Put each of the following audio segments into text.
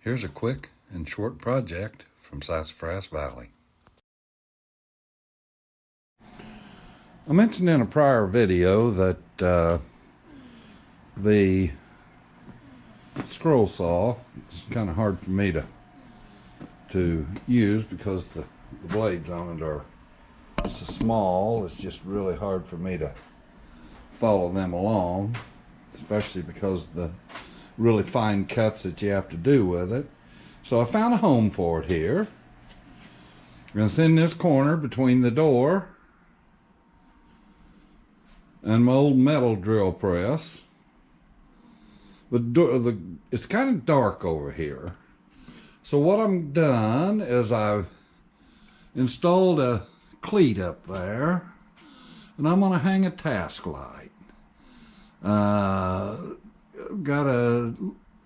Here's a quick and short project from Sassafras Valley. I mentioned in a prior video that the scroll saw is kind of hard for me to use because the blades on it are so small. It's just really hard for me to follow them along, especially because of the really fine cuts that you have to do with it. So I found a home for it here. And it's in this corner between the door and my old metal drill press. It's kind of dark over here. So what I'm done is I've installed a cleat up there, and I'm gonna hang a task light. Got a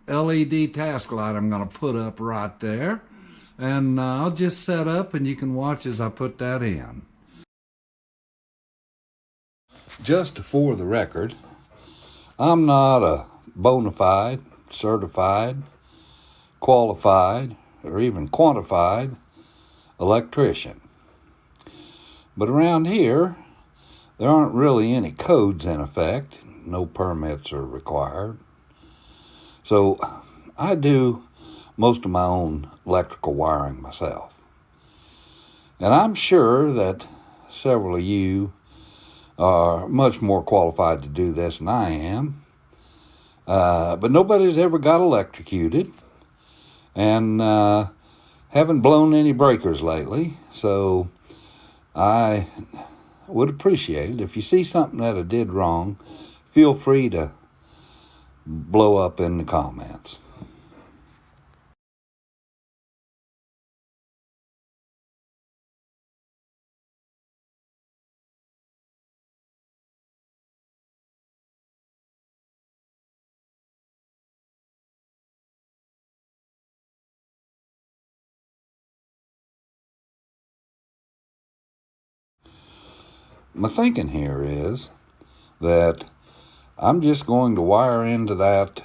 LED task light I'm gonna put up right there, and I'll just set up and you can watch as I put that in. Just for the record, I'm not a bona fide, certified, qualified, or even quantified electrician. But around here, there aren't really any codes in effect. No permits are required. So I do most of my own electrical wiring myself. And I'm sure that several of you are much more qualified to do this than I am. But nobody's ever got electrocuted and haven't blown any breakers lately. So I would appreciate it if you see something that I did wrong, feel free to blow up in the comments. My thinking here is that I'm just going to wire into that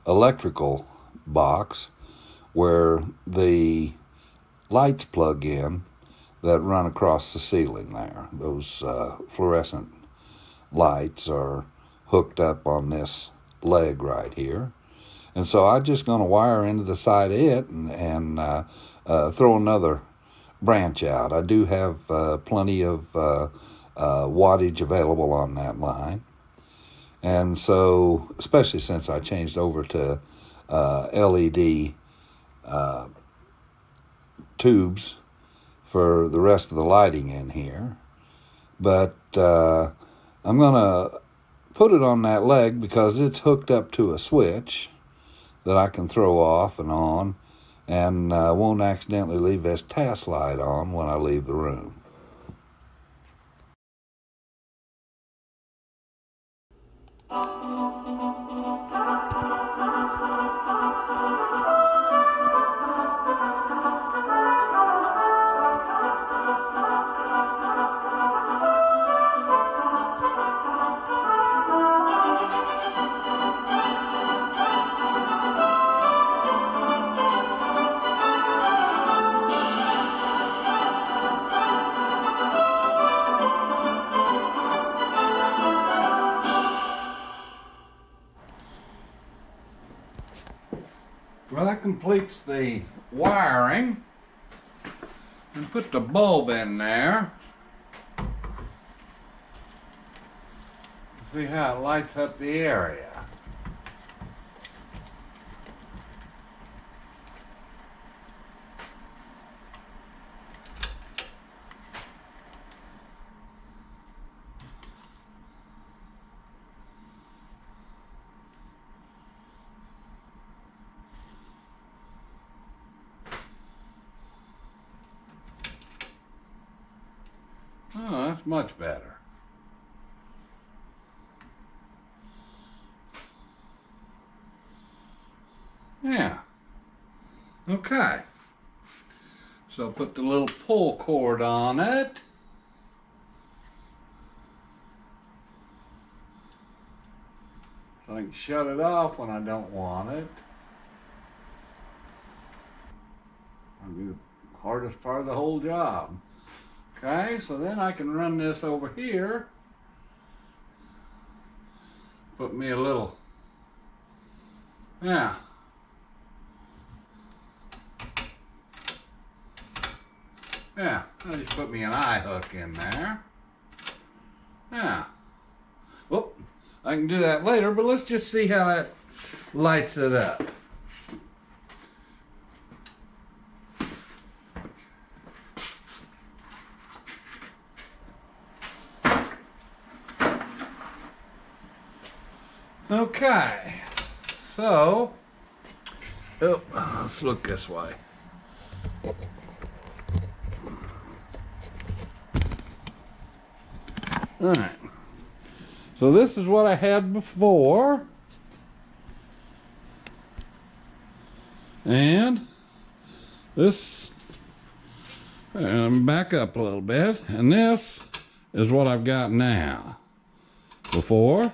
electrical box where the lights plug in that run across the ceiling there. Those fluorescent lights are hooked up on this leg right here. And so I'm just going to wire into the side of it and throw another branch out. I do have plenty of wattage available on that line. And so, especially since I changed over to LED tubes for the rest of the lighting in here. But I'm going to put it on that leg because it's hooked up to a switch that I can throw off and on, and won't accidentally leave this task light on when I leave the room. Well, that completes the wiring. And put the bulb in there. See how it lights up the area. Oh, that's much better. Yeah. Okay. So put the little pull cord on it. So I can shut it off when I don't want it. That'll be the hardest part of the whole job. Okay, so then I can run this over here. Put me a little, yeah. Yeah, I'll just put me an eye hook in there. Yeah. Well, I can do that later, but let's just see how that lights it up. Okay, so, oh, let's look this way. All right, so this is what I had before, and this, back up a little bit, and this is what I've got now. Before,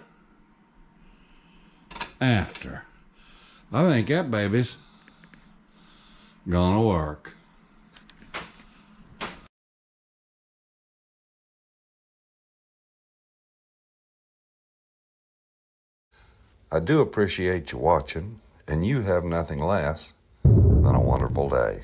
after. I think that baby's gonna work. I do appreciate you watching, and you have nothing less than a wonderful day.